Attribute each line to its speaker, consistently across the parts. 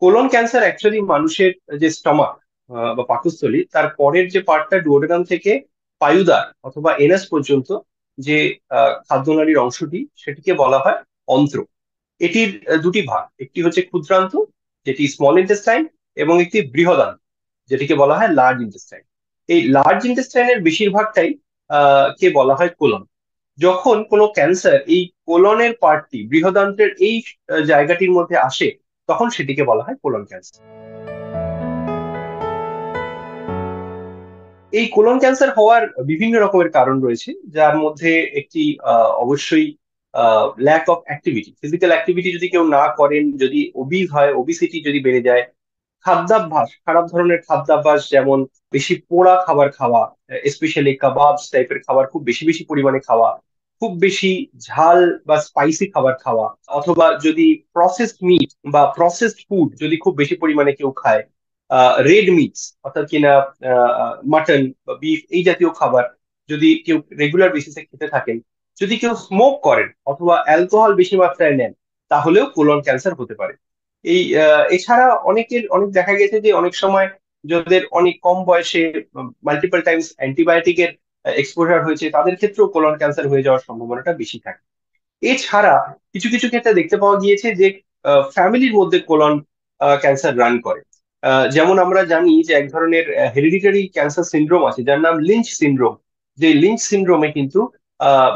Speaker 1: Colon cancer actually মানুষের যে stomach বা পাকস্থলী, তার পরের যে পার্টটা ডুওডেনাম থেকে পায়ুদার অথবা এনাস পর্যন্ত যে খাদ্যনালীর অংশটি, সেটিকে বলা হয় অন্ত্র। এটির দুটি ভাগ, একটি হচ্ছে ক্ষুদ্রান্ত যেটি স্মল ইন্টেস্টাইন, এবং একটি বৃহদান্ত যেটিকে বলা হয় লার্জ ইন্টেস্টাইন। এই লার্জ ইন্টেস্টাইনের বেশিরভাগটাই কে বলা হয় কোলন। যখন কোনো ক্যান্সার এই কোলনের পার্টটি, বৃহদান্ত্রের এই জায়গাটির মধ্যে আসে, তখন সেটিকে বলা হয় কোলন ক্যান্সার। এই কোলন ক্যান্সার হওয়ার বিভিন্ন রকমের কারণ রয়েছে, যার মধ্যে একটি অবশ্যই lack of activity, physical activity যদি কেউ না করেন, যদি ওবিজ হয়, ওবিসিটি যদি বেড়ে যায়, খাদ্যাভ্যাস, খারাপ ধরনের খাদ্যাভ্যাস, যেমন বেশি পোড়া খাবার খাওয়া, স্পেশালি কাবাবস টাইপের খাবার খুব বেশি বেশি পরিমাণে খাওয়া, খুব বেশি ঝাল বা স্পাইসি খাবার খাওয়া, অথবা যদি প্রসেসড মিট বা প্রসেসড ফুড যদি খুব বেশি পরিমাণে কেউ খায়, রেড মিটস অর্থাৎ কিনা মাটন বা বিফ এই জাতীয় খাবার যদি কেউ রেগুলার বেসিসে খেতে থাকেন, যদি কেউ স্মোক করেন অথবা অ্যালকোহল বেশি মাত্রায় নেন, তাহলেও কোলন ক্যান্সার হতে পারে। এছাড়া অনেক দেখা গেছে যে অনেক সময় যাদের অনেক কম বয়সে মাল্টিপল টাইমস অ্যান্টিবায়োটিকের এক্সপোজার হয়েছে, তাদের ক্ষেত্রেও কোলন ক্যান্সার হয়ে যাওয়ার সম্ভাবনাটা বেশি থাকে। এছাড়া কিছু কিছু ক্ষেত্রে দেখতে পাওয়া গিয়েছে যে ফ্যামিলির মধ্যে কোলন ক্যান্সার রান করে। যেমন আমরা জানি যে এক ধরনের হেরিডিটারি ক্যান্সার সিন্ড্রোম আছে যার নাম লিঞ্চ সিন্ড্রোম। যে লিঞ্চ সিন্ড্রোমে কিন্তু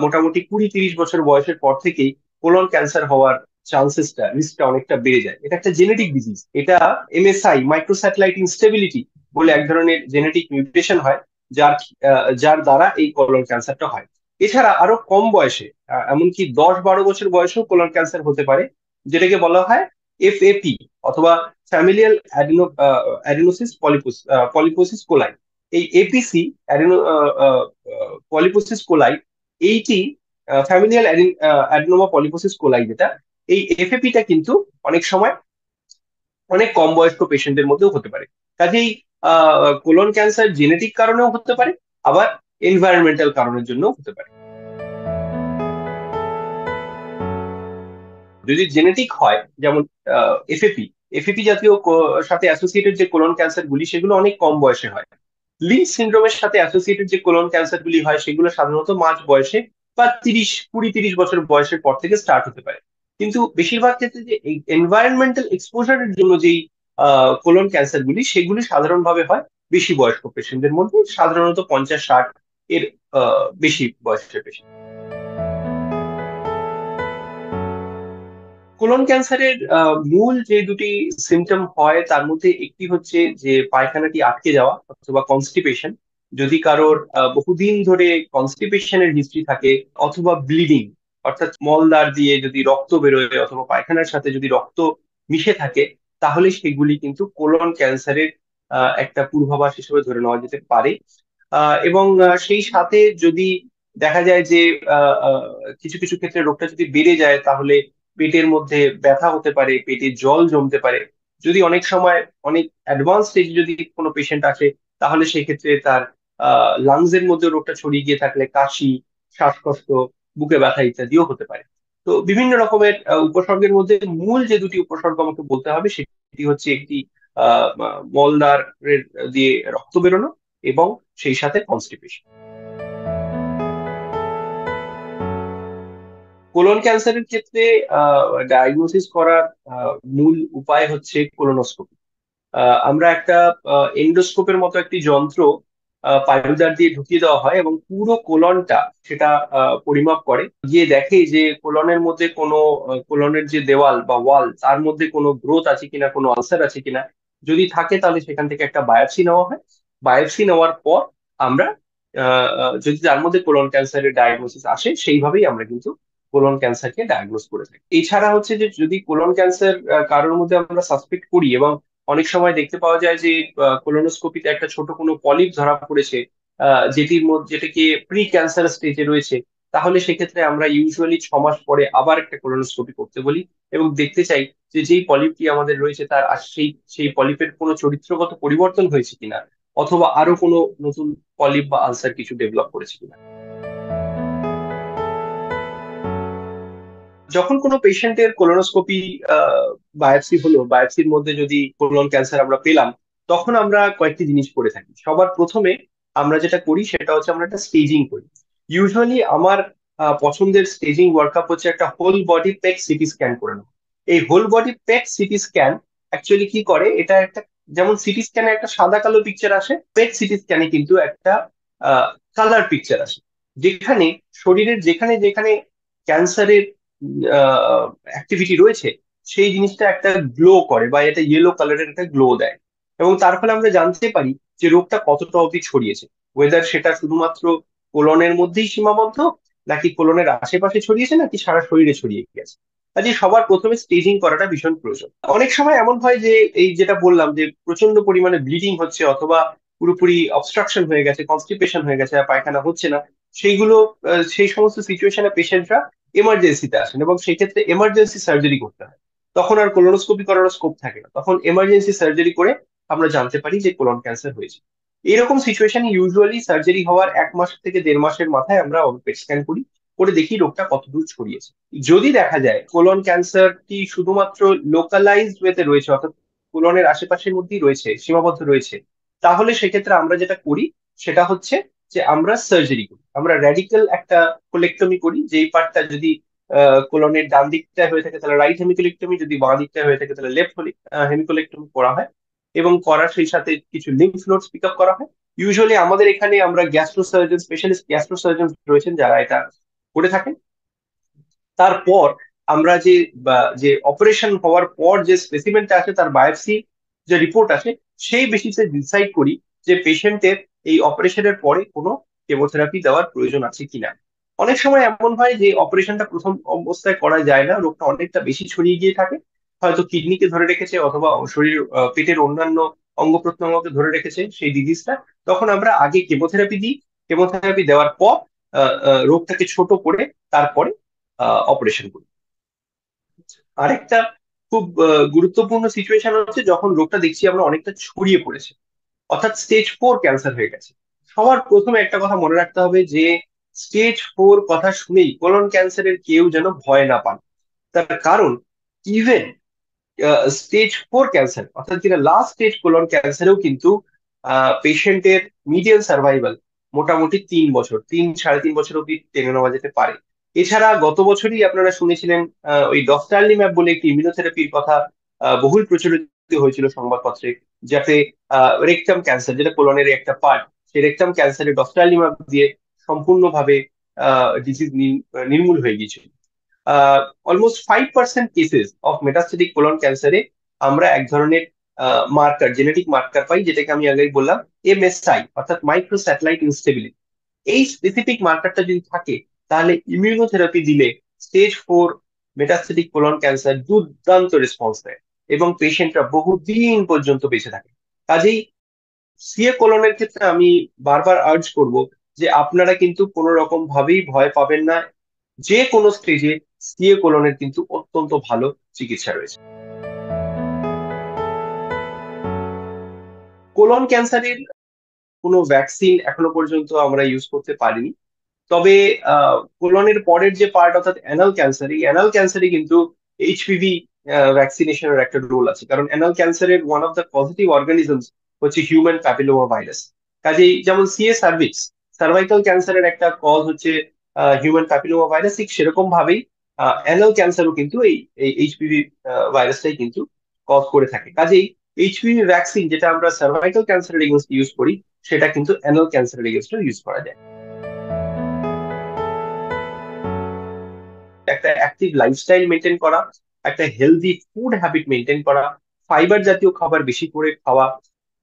Speaker 1: মোটামুটি 20-30 বছর বয়সের পর থেকেই কোলন ক্যান্সার হওয়ার চান্সেসটা, রিস্কটা অনেকটা বেড়ে যায়। এটা একটা জেনেটিক ডিজিজ। এটা এমএসআই, মাইক্রোস্যাটেলাইট ইনস্টেবিলিটি বলে এক ধরনের জেনেটিক মিউটেশন হয়, যার যার দ্বারা এই কোলন ক্যান্সারটা হয়। এছাড়া আরো কম বয়সে, এমনকি 10-12 বছর বয়সেও কোলন ক্যান্সার হতে পারে, যেটাকে বলা হয় এফএপি অথবা ফ্যামিলিয়াল অ্যাডিনোসিস পলিপোসিস কোলাই। এই এপিসি, পলিপোসিস কোলাই, এইটি ফ্যামিলিয়াল অ্যাডিনোমা পলিপোসিস কোলাই যেটা, এই এফএপিটা কিন্তু অনেক সময় অনেক কম বয়স্ক পেশেন্টদের মধ্যেও হতে পারে। কাজেই কোলন ক্যান্সার জেনেটিক কারণেও হতে পারে, আবার এনভায়রনমেন্টাল কারণের জন্য হতে পারে। যদি জেনেটিক হয়, যেমন এফএপি, এফএপি জাতীয় সাথে অ্যাসোসিয়েটেড যে কোলন ক্যান্সার গুলি, সেগুলো অনেক কম বয়সে হয়। লিঞ্চ সিন্ড্রোমের সাথে অ্যাসোসিয়েটেড যে কোলন ক্যান্সার গুলি হয়, সেগুলো সাধারণত মাঝ বয়সে বা 20-30 বছর বয়সের পর থেকে স্টার্ট হতে পারে। কিন্তু বেশিরভাগ ক্ষেত্রে যে এনভায়রনমেন্টাল এক্সপোজারের জন্য যেই কোলন ক্যান্সার গুলি, সেগুলি সাধারণভাবে হয় বেশি বয়স্ক পেশেন্টদের মধ্যে, সাধারণত 50-60 এর বেশি বয়সের পেশেন্ট। কোলন ক্যান্সারের মূল যে দুটি সিমটম হয়, তার মধ্যে একটি হচ্ছে যে পায়খানাটি আটকে যাওয়া অথবা কনস্টিপেশন। যদি কারোর বহুদিন ধরে কনস্টিপেশনের হিস্ট্রি থাকে, অথবা ব্লিডিং অর্থাৎ মলদ্বার দিয়ে যদি রক্ত বেরোয় অথবা পায়খানার সাথে যদি রক্ত মিশে থাকে, তাহলে সেগুলি কিন্তু কোলন ক্যান্সারের একটা পূর্বাভাস হিসেবে ধরে নেওয়া যেতে পারে। এবং সেই সাথে যদি দেখা যায় যে আহ, আহ, কিছু কিছু ক্ষেত্রে রোগটা যদি বেড়ে যায়, তাহলে পেটের মধ্যে ব্যথা হতে পারে, পেটে জল জমতে পারে। যদি অনেক সময় অনেক অ্যাডভান্স স্টেজে যদি কোনো পেশেন্ট আসে, তাহলে সেক্ষেত্রে তার লাংস এর মধ্যে রোগটা ছড়িয়ে গিয়ে থাকলে কাশি, শ্বাসকষ্ট, বুকে ব্যথা ইত্যাদিও হতে পারে। তো বিভিন্ন রকমের উপসর্গের মধ্যে মূল যে দুটি উপসর্গ আমাকে বলতে হবে, সেটি হচ্ছে একটি মলদ্বারের দিয়ে রক্ত বেরোনো, এবং সেই সাথে কনস্টিপেশন। কোলন ক্যান্সারের ক্ষেত্রে ডায়াগনোসিস করার মূল উপায় হচ্ছে কোলোনোস্কোপি। আমরা একটা এন্ডোস্কোপের মতো একটি যন্ত্র পাইপদার দিয়ে ঢুকিয়ে দেওয়া হয়, এবং পুরো কোলনটা সেটা পরিমাপ করে, গিয়ে দেখে যে কোলনের মধ্যে কোনো কোলনের যে দেওয়াল বা ওয়াল, তার মধ্যে কোনো গ্রোথ আছে কিনা, কোনো আলসার আছে কিনা। যদি থাকে, তাহলে সেখান থেকে একটা বায়োপসি নেওয়া হয়। বায়োপসি নেওয়ার পর আমরা যদি তার মধ্যে কোলন ক্যান্সারের ডায়াগনোসিস আসে, সেইভাবেই আমরা কিন্তু কোলন ক্যান্সারকে ডায়াগনোস করে থাকি। এছাড়া হচ্ছে যে যদি কোলন ক্যান্সার কারোর মধ্যে আমরা সাসপেক্ট করি, এবং অনেক সময় দেখতে পাওয়া যায় যে কোলোনোস্কোপিতে একটা ছোট কোনো পলিপ ধরা পড়েছে, যেটাকে প্রি ক্যান্সার স্টেজে রয়েছে, তাহলে সেক্ষেত্রে আমরা ইউজুয়ালি 6 মাস পরে আবার একটা কোলোনোস্কোপি করতে বলি, এবং দেখতে চাই যে যেই পলিপটি আমাদের রয়েছে, তার সেই সেই পলিপের কোনো চরিত্রগত পরিবর্তন হয়েছে কিনা, অথবা আরো কোনো নতুন পলিপ বা আলসার কিছু ডেভেলপ করেছে কিনা। যখন কোনো পেশেন্টের কোলোনোস্কোপি বায়োপসি হলো, বায়োপসির মধ্যে যদি কোলন ক্যান্সার আমরা পেলাম, তখন আমরা কয়েকটি জিনিস করে থাকি। সবার প্রথমে আমরা যেটা করি সেটা হচ্ছে আমরা একটা স্টেজিং করি। ইউজুয়ালি আমার পছন্দের স্টেজিং ওয়ার্কআপ হচ্ছে একটা whole body PET CT scan করে নেওয়া। এই whole body PET CT scan actually কি করে, এটা একটা, যেমন সিটি স্ক্যানে একটা সাদা কালো পিকচার আসে, পেট সিটি স্ক্যানে কিন্তু একটা কালার পিকচার আসে, যেখানে শরীরের যেখানে যেখানে ক্যান্সারের অ্যাক্টিভিটি রয়েছে সেই জিনিসটা একটা গ্লো করে, বা এটা ইয়েলো কালারের একটা গ্লো দেয়। এবং তার ফলে আমরা জানতে পারি যে রোগটা কতটা অবধি ছড়িয়েছে, ওয়েদার সেটা শুধুমাত্র কোলনের মধ্যেই সীমাবদ্ধ, নাকি কোলনের আশেপাশে ছড়িয়েছে, নাকি সারা শরীরে ছড়িয়ে গেছে। কাজে সবার প্রথমে স্টেজিং করাটা ভীষণ প্রয়োজন। অনেক সময় এমন হয় যে এই যেটা বললাম যে প্রচন্ড পরিমাণে ব্লিডিং হচ্ছে, অথবা পুরোপুরি অবস্ট্রাকশন হয়ে গেছে, কনস্টিপেশন হয়ে গেছে, আর পায়খানা হচ্ছে না, সেইগুলো সেই সমস্ত সিচুয়েশনে পেশেন্টরা এমার্জেন্সিতে আসেন, এবং সেক্ষেত্রে এমার্জেন্সি সার্জারি করতে হয়। তখন আর কোলোনোস্কোপি করার স্কোপ থাকে না, তখন এমার্জেন্সি সার্জারি করে আমরা জানতে পারি যে কোলন ক্যান্সার হয়েছে। এরকম সিচুয়েশন ইউজুয়ালি সার্জারি হওয়ার 1 মাস থেকে 1.5 মাসের মাথায় আমরা পেট স্ক্যান করি, করে দেখি রোগটা কতদূর ছড়িয়েছে। যদি দেখা যায় কোলন ক্যান্সারটি শুধুমাত্র লোকালাইজড ওয়েতে রয়েছে, অর্থাৎ কোলনের আশেপাশের মধ্যেই রয়েছে, সীমাবদ্ধ রয়েছে, তাহলে সেক্ষেত্রে আমরা যেটা করি সেটা হচ্ছে যে আমরা সার্জারি করি, আমরা র্যাডিক্যাল একটা কোলেক্টমি করি। যেই পার্টটা যদি কোলনের ডান দিকটা হয়ে থাকে তাহলে রাইট হেমিকোলেক্টমি, যদি বাঁ দিকটা হয়ে থাকে তাহলে লেফট হেমিকোলেক্টমি করা হয়। এবং করার সেই সাথে কিছু লিম্ফ নোডস পিক আপ করা হয়। ইউজুয়ালি আমাদের এখানে আমরা gastro surgeon, specialist gastro surgeon রয়েছেন যারা এটা করে থাকেন। তারপর আমরা যে অপারেশন হওয়ার পর যে স্পেসিমেনটা আসে, তার বায়োপসি যে রিপোর্ট আসে, সেই বেসিসে ডিসাইড করি যে পেশেন্টের এই অপারেশনের পরে কোনো কেমোথেরাপি দেওয়ার প্রয়োজন আছে কিনা। অনেক সময় এমন হয় যে অপারেশনটা প্রথম অবস্থায় করা যায় না, রোগটা অনেকটা বেশি ছড়িয়ে গিয়ে থাকে, হয়তো কিডনিকে ধরে রেখেছে, অথবা শরীর পেটের অন্যান্য অঙ্গ প্রত্যঙ্গকে ধরে রেখেছে সেই ডিজিজটা। তখন আমরা আগে কেমোথেরাপি দিই, কেমোথেরাপি দেওয়ার পর রোগটাকে ছোট করে তারপরে অপারেশন করি। আরেকটা খুব গুরুত্বপূর্ণ সিচুয়েশন হচ্ছে যখন রোগটা দেখছি আমরা অনেকটা ছড়িয়ে পড়েছে, অর্থাৎ স্টেজ 4 ক্যান্সার হয়ে গেছে। সবার প্রথমে একটা কথা মনে রাখতে হবে যে স্টেজ 4 কথা শুনেই কোলন ক্যান্সারের কেউ যেন ভয় না পান। তার কারণ ইভেন স্টেজ 4 ক্যান্সার, অর্থাৎ যেটা লাস্ট স্টেজ কোলন ক্যান্সারেও কিন্তু পেশেন্টের মিডিয়ান সার্ভাইভাল মোটামুটি 3 বছর, 3 সাড়ে 3 বছর অব্দি টেনে নেওয়া যেতে পারে। এছাড়া গত বছরই আপনারা শুনেছিলেন ওই ডক্টারলিম্যাব বলে একটি ইমিউনোথেরাপির কথা বহুল প্রচলিত হয়েছিল সংবাদপত্রে, যাতে রেকটাম ক্যান্সার, যেটা কোলনের একটা পার্ট, সেই রেকটাম ক্যান্সারে ডক্টারলিম্যাব দিয়ে সম্পূর্ণভাবে ডিজিজ নির্মূল হয়ে গিয়েছিল। Almost 5% cases of metastatic colon ক্যান্সারে আমরা এক ধরনের মার্কার, জেনেটিক মার্কার পাই, যেটাকে আমি আগেই বললাম এমএসআই, অর্থাৎ মাইক্রো স্যাটেলাইট ইনস্টেবিলিটি। এই স্পেসিফিক মার্কারটা যদি থাকে, তাহলে ইমিউনোথেরাপি দিলে স্টেজ 4 মেটাস্টেটিক কোলন ক্যান্সার দুর্দান্ত রেসপন্স দেয়, এবং পেশেন্টরা বহুদিন পর্যন্ত বেঁচে থাকে। কাজেই সিএ কোলনের ক্ষেত্রে আমি বারবার আর্জ করব যে আপনারা কিন্তু কোনো রকম ভাবেই ভয় পাবেন না, যে কোনো স্টেজে সিএ কোলনের কিন্তু অত্যন্ত ভালো চিকিৎসা রয়েছে। কোলন ক্যান্সারের কোনো ভ্যাকসিন এখনো পর্যন্ত আমরা ইউজ করতে পারিনি। তবে কোলনের পরের যে পার্ট, অর্থাৎ অ্যানাল ক্যান্সার, এই অ্যানাল ক্যান্সারে কিন্তু এইচপিভি ভ্যাকসিনেশনের একটা রোল আছে, কারণ অ্যানাল ক্যান্সারের one of the positive organisms হচ্ছে হিউম্যান প্যাপিলোমা ভাইরাস। কাজেই যেমন সিএ সার্ভিক্স, সার্ভাইকাল ক্যান্সারের একটা কজ হচ্ছে হিউম্যান প্যাপিলোমা ভাইরাস, ঠিক সেরকম ভাবেই অ্যানাল ক্যান্সারও কিন্তু এই এইচপিভি ভাইরাসটাই কিন্তু কজ করে থাকে। কাজেই এইচপিভি ভ্যাকসিন যেটা আমরা সার্ভাইকাল ক্যান্সারের এগেনস্ট ইউজ করি, সেটা কিন্তু অ্যানাল ক্যান্সারের এগেনস্টও ইউজ করা যায়। একটা অ্যাক্টিভ লাইফস্টাইল মেনটেন করা, একটা হেলদি ফুড হ্যাবিট মেনটেন করা, ফাইবার জাতীয় খাবার বেশি করে খাওয়া,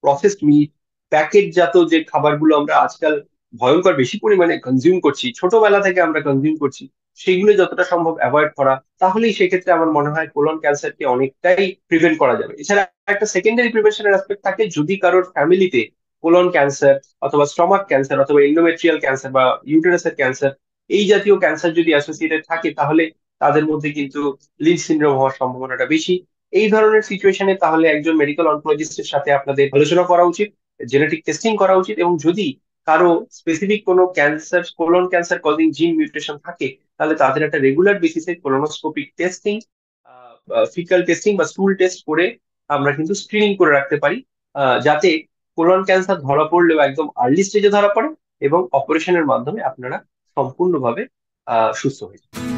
Speaker 1: প্রসেসড মিট, প্যাকেট জাত যে খাবারগুলো আমরা আজকাল ভয়ঙ্কর বেশি পরিমাণে কনজিউম করছি, ছোটবেলা থেকে আমরা কনজিউম করছি, সেগুলো যতটা সম্ভব অ্যাভয়েড করা, তাহলেই সেক্ষেত্রে আমার মনে হয় কোলন ক্যান্সারকে অনেকটাই প্রিভেন্ট করা যাবে। এছাড়া একটা সেকেন্ডারি প্রিভেনশনের অ্যাসপেক্ট থাকে, যদি কারোর ফ্যামিলিতে কোলন ক্যান্সার অথবা স্টমাক ক্যান্সার অথবা এন্ডোমেট্রিয়াল ক্যান্সার বা ইউটেরাসের ক্যান্সার, এই জাতীয় ক্যান্সার যদি অ্যাসোসিয়েটেড থাকে, তাহলে তাদের মধ্যে কিন্তু লিঞ্চ সিনড্রোম হওয়ার সম্ভাবনাটা বেশি। এই ধরনের সিচুয়েশনে তাহলে একজন মেডিকেল অনকোলজিস্টের সাথে আপনাদের আলোচনা করা উচিত, জেনেটিক টেস্টিং করা উচিত, এবং যদি কারো স্পেসিফিক কোনো ক্যান্সার, কোলন ক্যান্সার কজিং জিন মিউটেশন থাকে, তাহলে তাদের একটা রেগুলার বেসিসে কোলোনোস্কোপিক টেস্টিং, ফিকাল টেস্টিং বা স্টুল টেস্ট করে আমরা কিন্তু স্ক্রিনিং করে রাখতে পারি, যাতে কোলন ক্যান্সার ধরা পড়লেও একদম আর্লি স্টেজে ধরা পড়ে এবং অপারেশনের মাধ্যমে আপনারা সম্পূর্ণভাবে সুস্থ হয়ে যান।